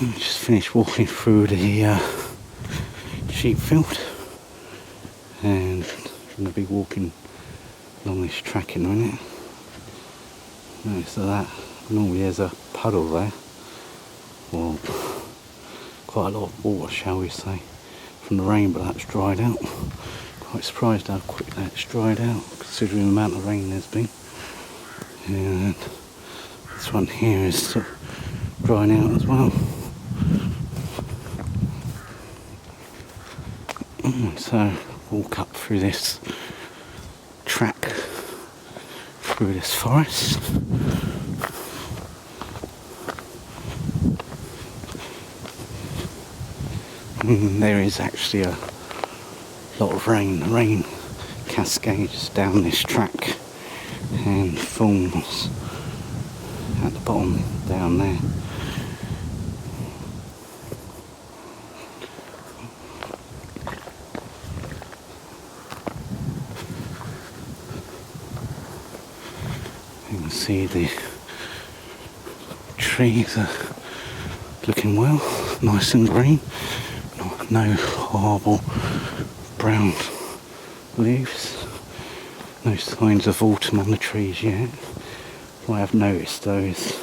I just finished walking through the sheep field, and I'm going to be walking along this track in a minute. Notice that normally there's a puddle there, or quite a lot of water, shall we say, from the rain, but that's dried out. Quite surprised how quick that's dried out, considering the amount of rain there's been. And this one here is sort of drying out as well. So walk up through this track, through this forest. And there is actually a lot of rain. The rain cascades down this track and falls at the bottom down there. You can see the trees are looking well, nice and green. No horrible brown leaves. No signs of autumn on the trees yet. What I've noticed though is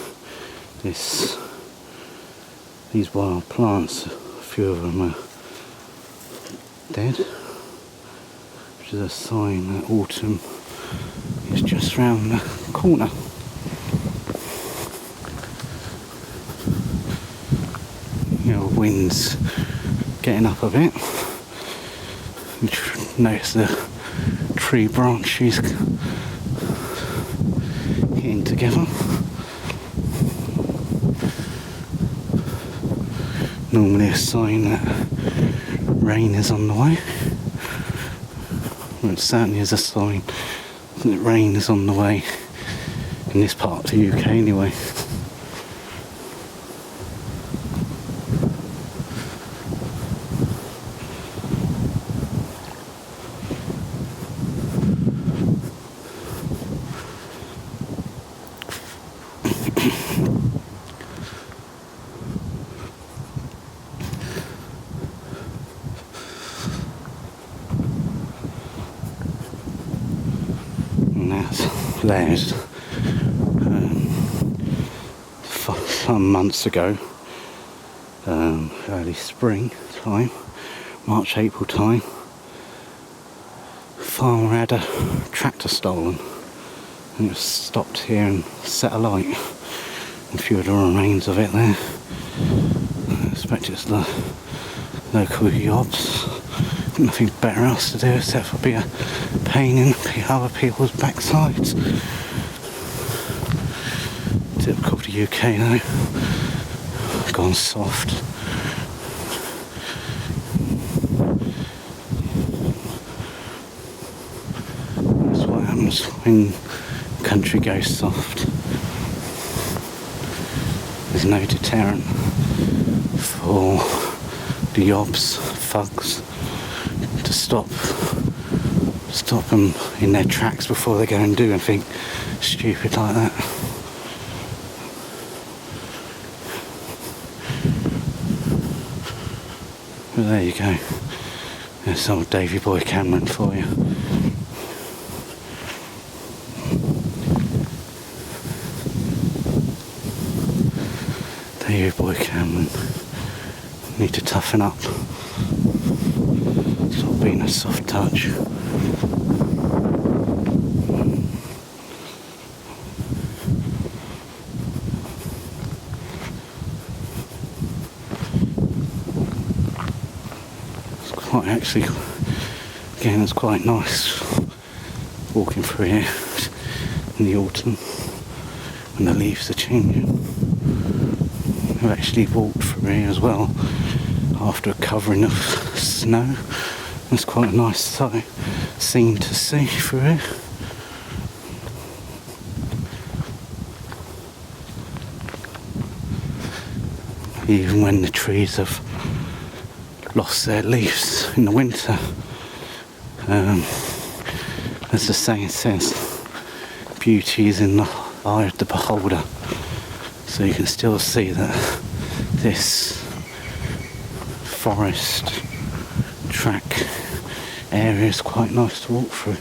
these wild plants, a few of them are dead, which is a sign that autumn is just round the corner. You know, wind's getting up a bit. Notice the tree branches hitting together. Normally a sign that rain is on the way. Well, it certainly is a sign that rain is on the way in this part of the UK anyway. There's some months ago, early spring time, March, April time, a farmer had a tractor stolen and it was stopped here and set alight. A few of the remains of it there. I expect it's the local yobs. Nothing better else to do except for be a pain in other people's backsides. Typical of the UK though. Gone soft. That's what happens when country goes soft. There's no deterrent for the yobs, thugs, to stop them in their tracks before they go and do anything stupid like that. But there you go. There's old Davy Boy Cameron for you. Davy Boy Cameron. Need to toughen up. Stop being a soft touch. It's quite actually, again, it's quite nice walking through here in the autumn when the leaves are changing. I've actually walked through here as well after a covering of snow. It's quite a nice scene to see through here. Even when the trees have lost their leaves in the winter, as the saying says, beauty is in the eye of the beholder. So you can still see that this forest track area is quite nice to walk through.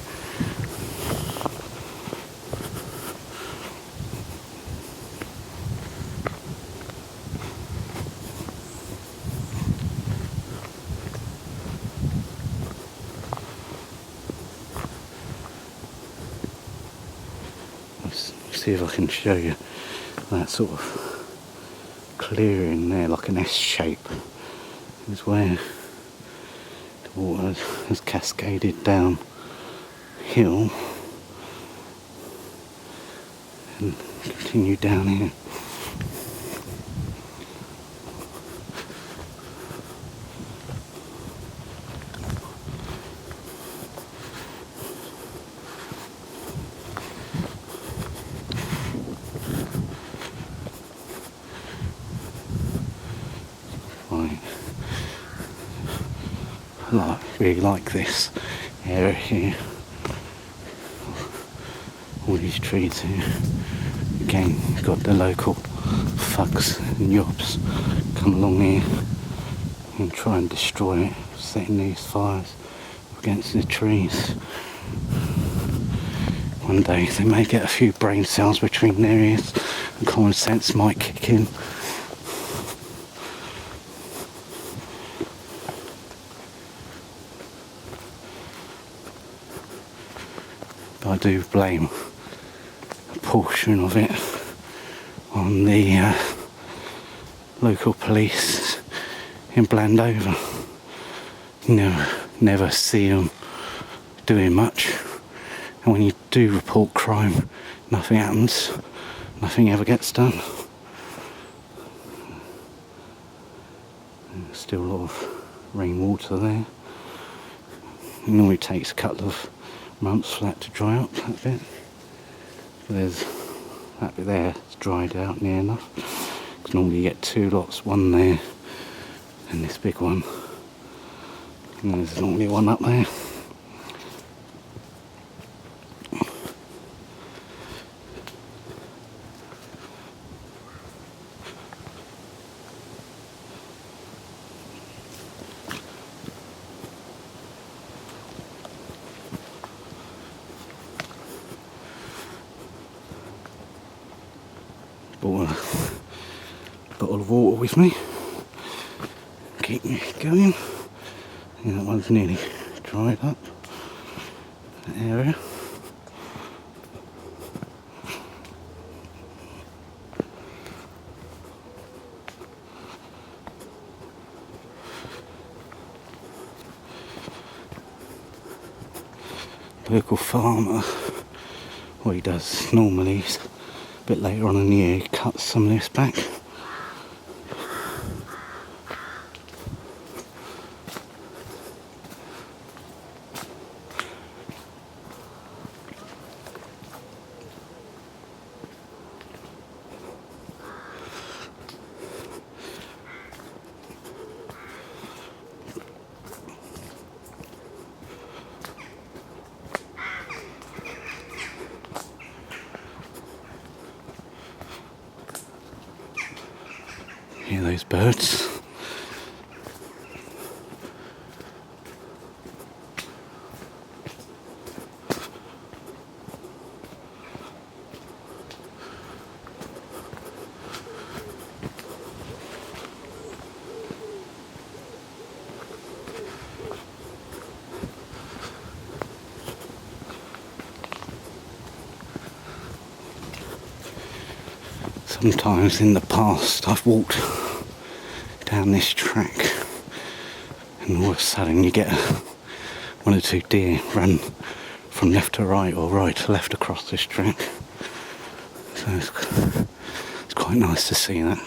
Let's see if I can show you that sort of clearing there, like an S shape, is where the water has cascaded down hill and continued down here. Really like this area here. All these trees here. Again, you've got the local thugs and yobs come along here and try and destroy it, setting these fires against the trees. One day they may get a few brain cells between their ears and common sense might kick in. I do blame a portion of it on the local police in Blandover. Never see them doing much, and when you do report crime, nothing happens, nothing ever gets done. There's still a lot of rainwater there. It normally takes a couple of months for that to dry up that bit. There's that bit there, it's dried out near enough. Because normally you get two lots, one there and this big one. And there's normally one up there. Bought a bottle of water with me, keep me going. And that one's nearly dried up, that area. Local farmer, what he does normally is a bit later on in the year, he cuts some of this back. Hear those birds? Sometimes in the past I've walked down this track and all of a sudden you get one or two deer run from left to right or right to left across this track. So it's quite nice to see that.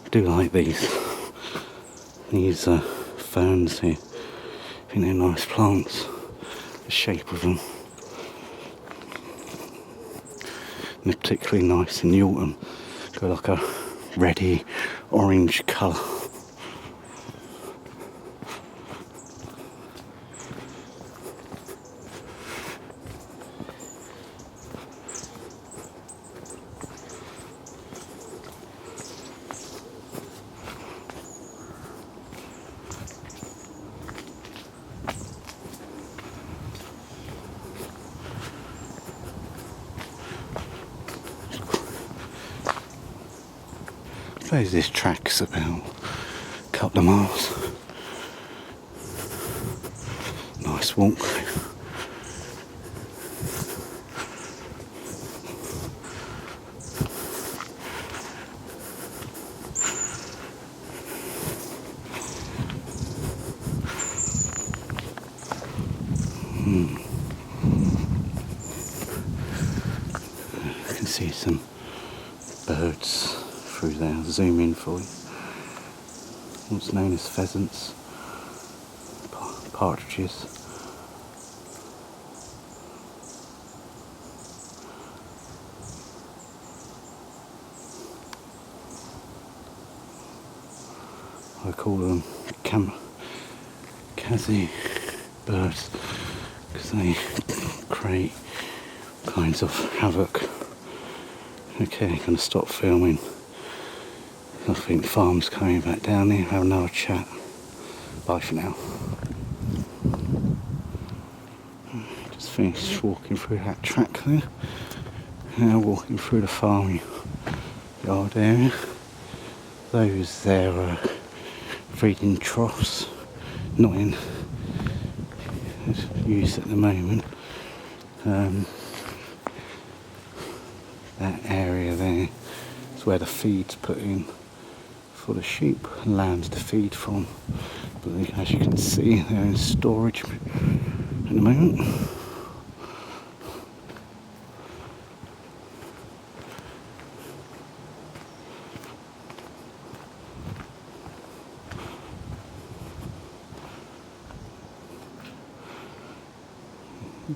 I do like these ferns here. I think they're nice plants, the shape of them. And they're particularly nice in the autumn, got like a reddy orange colour. suppose this track's about a couple of miles. Nice walk. You can see some birds through there. I'll zoom in for you. What's known as pheasants, partridges. I call them kamikaze birds because they create kinds of havoc. Okay, I'm going to stop filming. I think farm's coming back down here, have another chat. Bye for now. Just finished walking through that track there. Now walking through the farm yard area. Those there are feeding troughs, not in use at the moment. That area there is where the feed's put in for the sheep and lambs to feed from. But as you can see, they're in storage at the moment.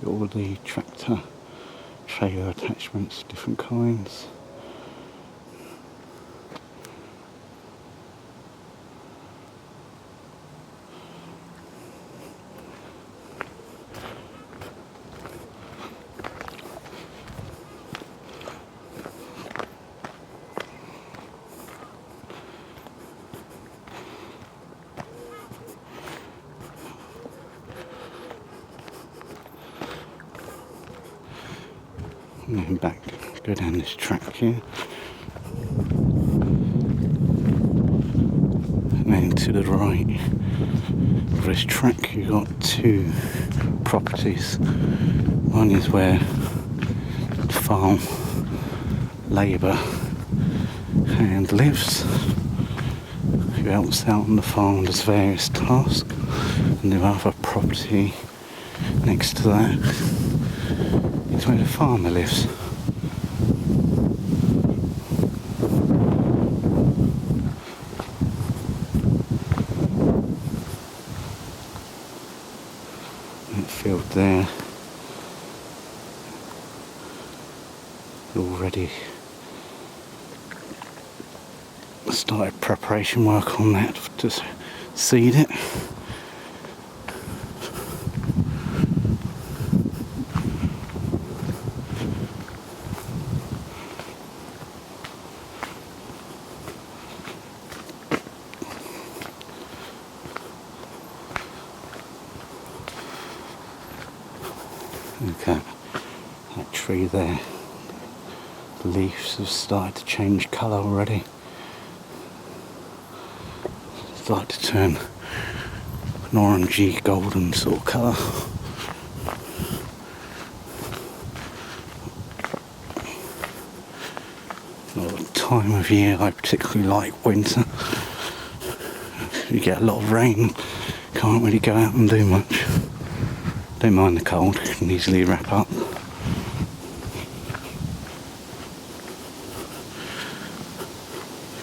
Got all the tractor trailer attachments, different kinds. And then back, go down this track here. And then to the right of this track you've got two properties. One is where farm labour hand lives, who helps out on the farm, does various tasks. And the other property next to that is where the farmer lives. That field there, already started preparation work on that to seed it. Look at that tree there. The leaves have started to change colour already. Started to turn an orangey golden sort of colour. Not the time of year I particularly like winter. You get a lot of rain, can't really go out and do much. Don't mind the cold, can easily wrap up.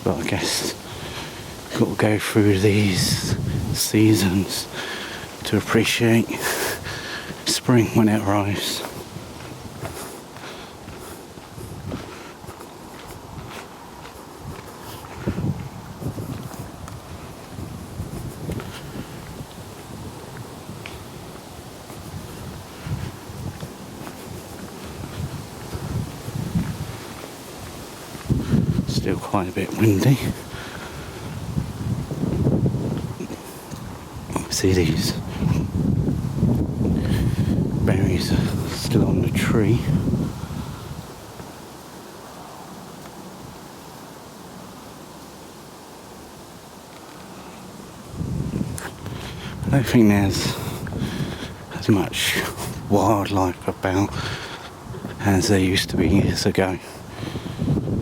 But I guess got to go through these seasons to appreciate spring when it arrives. Still quite a bit windy. See these berries are still on the tree. don't think there's as much wildlife about as there used to be years ago.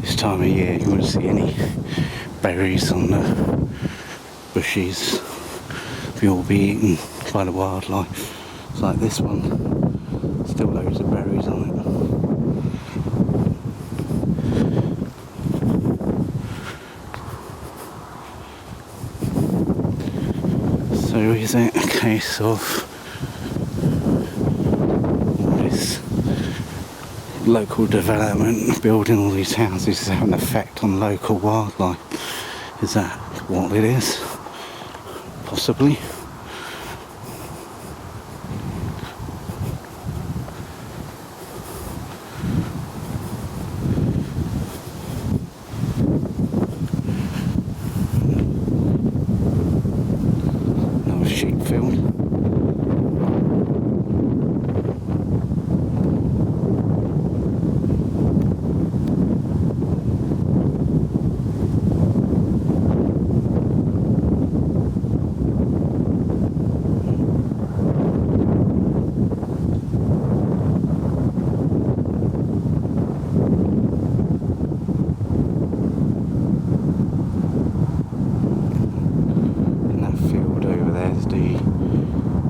This time of year you wouldn't see any berries on the bushes. They'll all be eaten by the wildlife. It's like this one, still loads of berries on it. So is it a case of this local development, building all these houses, is having an effect on local wildlife? Is that what it is? Possibly. Another sheep field.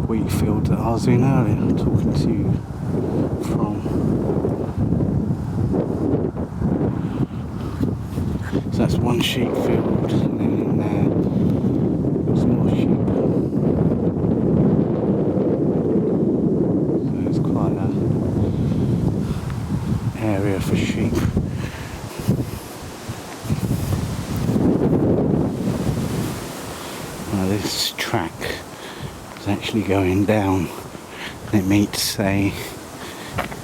Wheat field that I was in earlier, talking to you from. So that's one sheep field, and then in there there's more sheep. So it's quite an area for sheep. Now this track is actually going down, and it meets a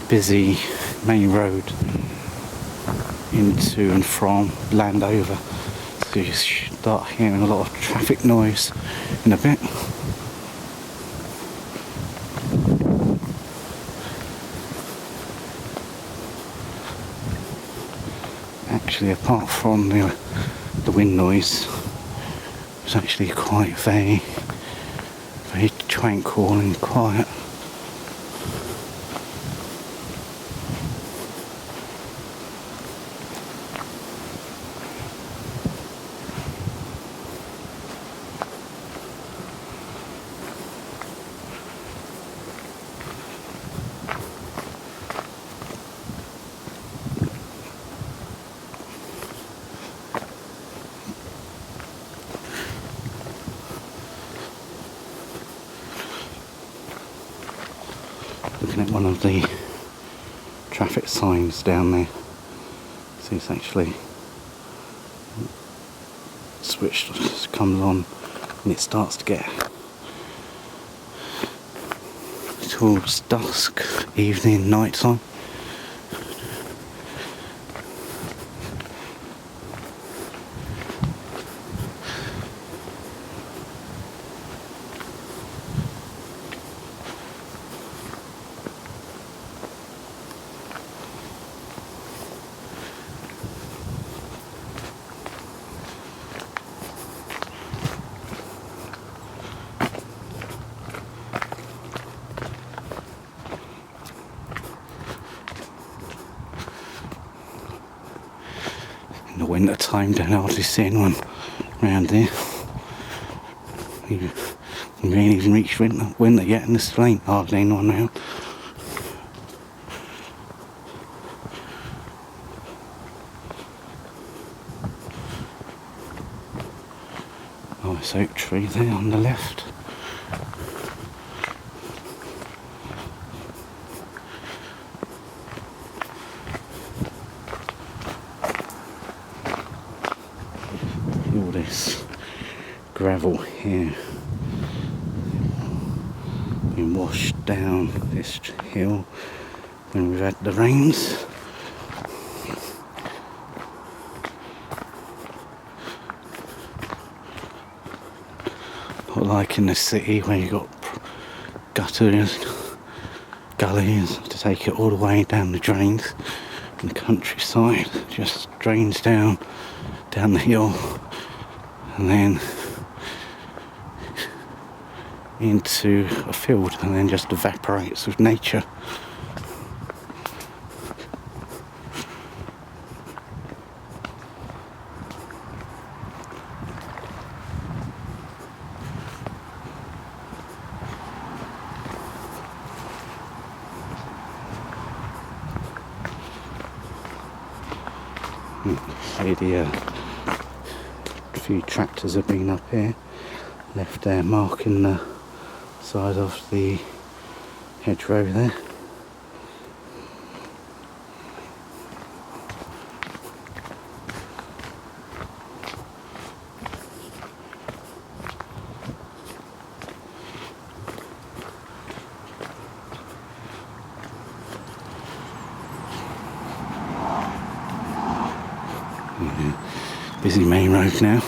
busy main road into and from Landover, so you start hearing a lot of traffic noise in a bit. Actually, apart from the wind noise, it's actually quite very tranquil and quiet. Looking at one of the traffic signs down there, so it's actually switched, comes on, and it starts to get towards dusk, evening, night time. In the winter time, don't hardly see anyone around here. We ain't even reached winter yet, and there still ain't hardly anyone around. Oh, this oak tree there on the left. All this gravel here been washed down this hill when we've had the rains. Not like in the city where you've got gutters, gullies to take it all the way down the drains. In the countryside, it just drains down the hill, and then into a field and then just evaporates with nature. A few tractors have been up here, left their mark in the side of the hedgerow there. Busy main road now.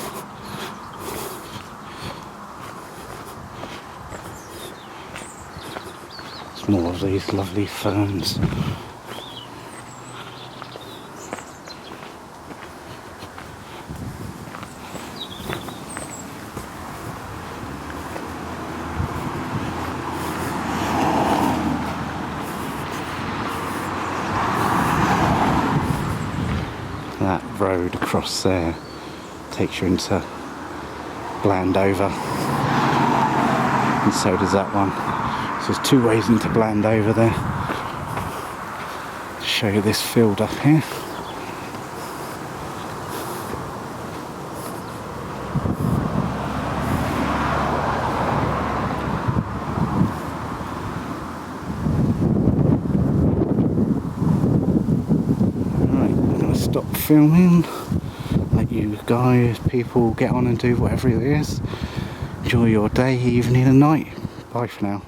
It's more of these lovely ferns. That road across there takes you into Blandover, and so does that one. So there's two ways into Blandover there. To show you this field up here. Right, I'm going to stop filming. Let you guys, people, get on and do whatever it is. Enjoy your day, evening and night. Bye for now.